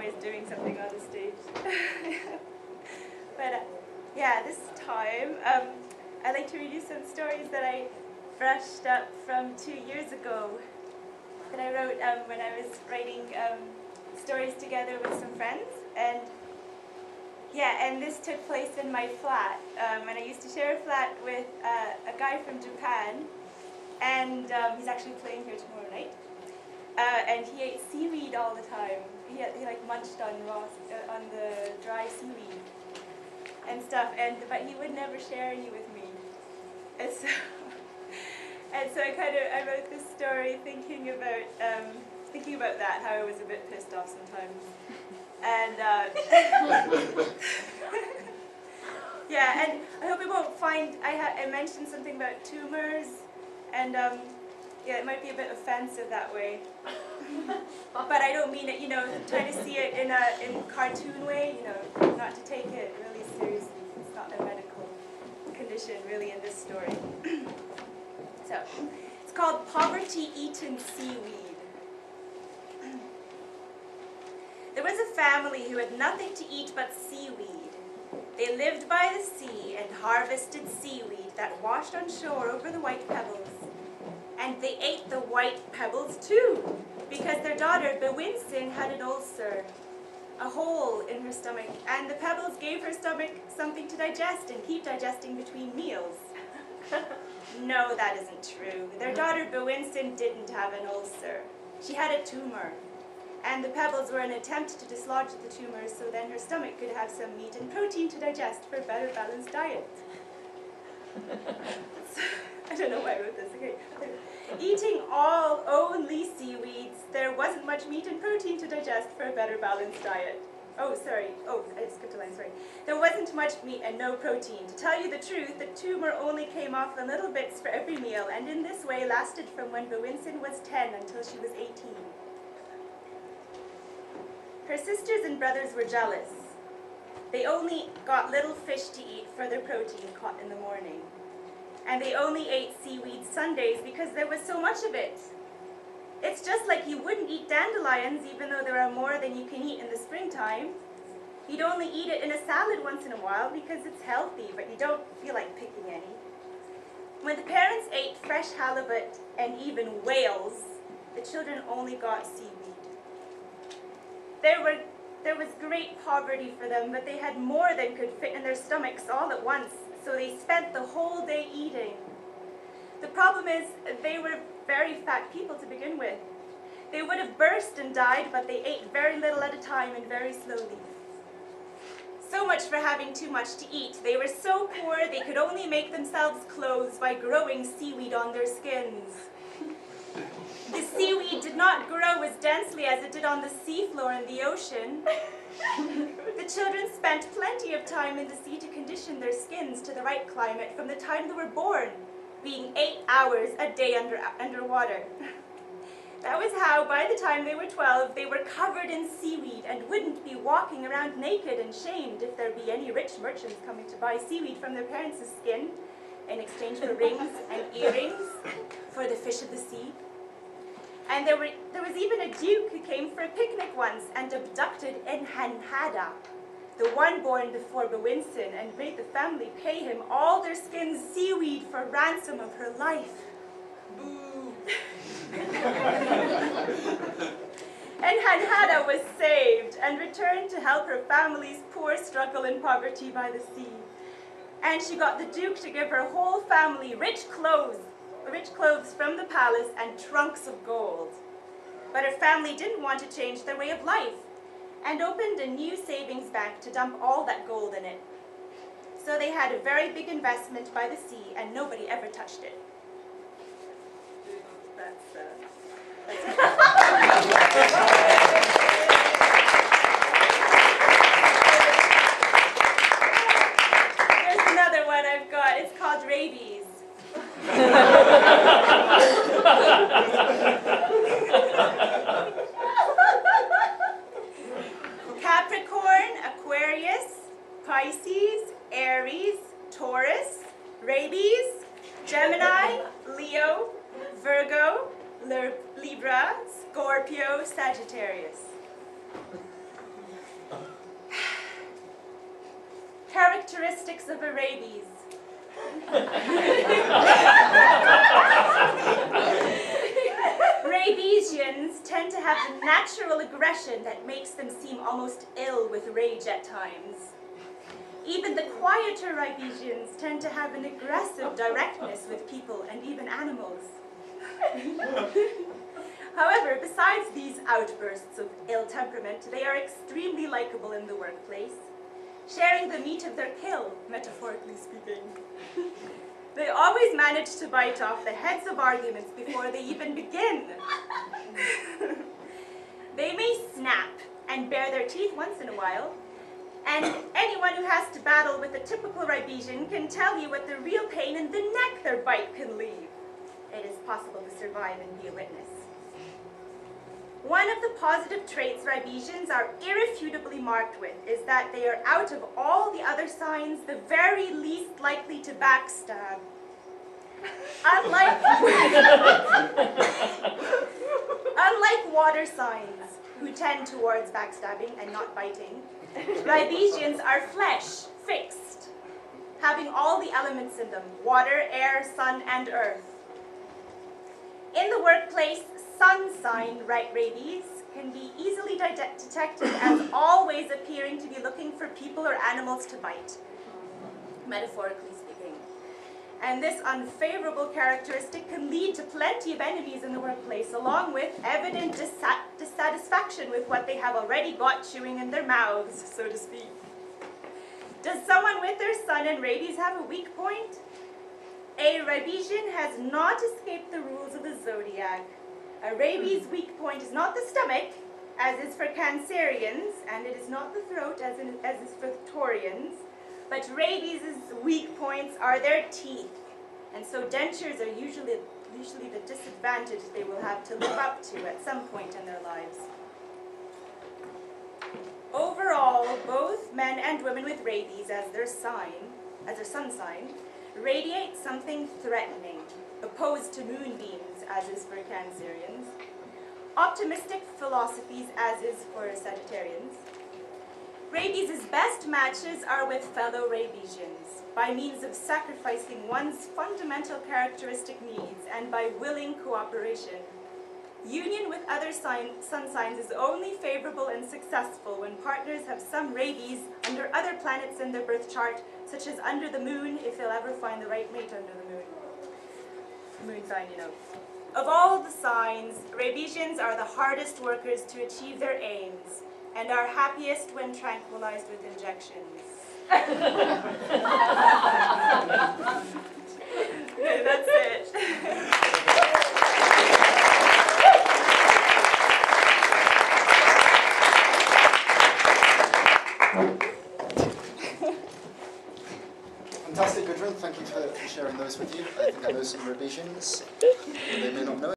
is doing something on the stage. But yeah, this time I'd like to read you some stories that I brushed up from 2 years ago that I wrote when I was writing stories together with some friends. And yeah, and this took place in my flat. And I used to share a flat with a guy from Japan, and he's actually playing here tomorrow night. And he ate seaweed all the time. He like munched on on the dry seaweed and stuff. But he would never share any with me. And so I wrote this story thinking about that, how I was a bit pissed off sometimes. And yeah, and I hope it won't find. I mentioned something about tumors, and yeah, it might be a bit offensive that way. But I don't mean it, try to see it in a cartoon way, not to take it really seriously. It's not a medical condition really in this story. So, it's called Poverty-Eaten Seaweed. There was a family who had nothing to eat but seaweed. They lived by the sea and harvested seaweed that washed on shore over the white pebbles. And they ate the white pebbles too, because their daughter Bewinsin had an ulcer, a hole in her stomach, and the pebbles gave her stomach something to digest and keep digesting between meals. No, that isn't true. Their daughter Bewinsin didn't have an ulcer. She had a tumor. And the pebbles were an attempt to dislodge the tumor so then her stomach could have some meat and protein to digest for a better balanced diet. I don't know why I wrote this. Okay. Eating only seaweeds, there wasn't much meat and protein to digest for a better balanced diet. Oh, sorry. Oh, I skipped a line, sorry. There wasn't much meat and no protein. To tell you the truth, the tumor only came off in little bits for every meal, and in this way lasted from when Bewinsin was 10 until she was 18. Her sisters and brothers were jealous. They only got little fish to eat for their protein caught in the morning. And they only ate seaweed Sundays because there was so much of it. It's just like you wouldn't eat dandelions even though there are more than you can eat in the springtime. You'd only eat it in a salad once in a while because it's healthy, but you don't feel like picking any. When the parents ate fresh halibut and even whales, the children only got seaweed. There was great poverty for them, but they had more than could fit in their stomachs all at once, so they spent the whole day eating. The problem is, they were very fat people to begin with. They would have burst and died, but they ate very little at a time and very slowly. So much for having too much to eat. They were so poor they could only make themselves clothes by growing seaweed on their skins. The seaweed did not grow as densely as it did on the seafloor in the ocean. The children spent plenty of time in the sea to condition their skins to the right climate from the time they were born, being 8 hours a day underwater. That was how, by the time they were 12, they were covered in seaweed and wouldn't be walking around naked and shamed if there be any rich merchants coming to buy seaweed from their parents' skin in exchange for rings and earrings for the fish of the sea. And there was even a duke who came for a picnic once and abducted Enhanhada, the one born before Bewinsin, and made the family pay him all their skins seaweed for ransom of her life. Boo! Enhanhada was saved and returned to help her family's poor struggle in poverty by the sea. And she got the duke to give her whole family rich clothes from the palace and trunks of gold. But her family didn't want to change their way of life and opened a new savings bank to dump all that gold in it. So they had a very big investment by the sea and nobody ever touched it. That's it. There's another one I've got. It's called Rabies. Capricorn, Aquarius, Pisces, Aries, Taurus, Rabies, Gemini, Leo, Virgo, Libra, Scorpio, Sagittarius. Characteristics of a rabies. Rabiesians tend to have a natural aggression that makes them seem almost ill with rage at times. Even the quieter Rabiesians tend to have an aggressive directness with people and even animals. However, besides these outbursts of ill temperament, they are extremely likable in the workplace, sharing the meat of their kill, metaphorically speaking. They always manage to bite off the heads of arguments before they even begin. They may snap and bare their teeth once in a while, and anyone who has to battle with a typical Rabiesian can tell you what the real pain in the neck their bite can leave. It is possible to survive and be a witness. One of the positive traits Rabiesians are irrefutably marked with is that they are, out of all the other signs, the very least likely to backstab. Unlike water signs, who tend towards backstabbing and not biting, Rabiesians are flesh, fixed, having all the elements in them: water, air, sun, and earth. In the workplace, sun sign rabies can be easily detected as always appearing to be looking for people or animals to bite, metaphorically speaking. And this unfavorable characteristic can lead to plenty of enemies in the workplace, along with evident dissatisfaction with what they have already got chewing in their mouths, so to speak. Does someone with their sun and rabies have a weak point? A Rabiesian has not escaped the rules of the zodiac. A rabies' weak point is not the stomach, as is for Cancerians, and it is not the throat, as is for Taurians, but rabies' weak points are their teeth, and so dentures are usually the disadvantage they will have to live up to at some point in their lives. Overall, both men and women with rabies as their sun sign, radiate something threatening, opposed to moonbeams, as is for Cancerians, optimistic philosophies, as is for Sagittarians. Rabies' best matches are with fellow Rabiesians, by means of sacrificing one's fundamental characteristic needs and by willing cooperation. Union with other sun signs is only favorable and successful when partners have some rabies under other planets in their birth chart, such as under the moon, if they'll ever find the right mate under the moon. Moon sign, you know. Of all the signs, Rabiesians are the hardest workers to achieve their aims and are happiest when tranquilized with injections. Okay, that's it. Fantastic, Gudrun. Thank you for sharing those with you. I think I know some Rabiesians. They may not know it.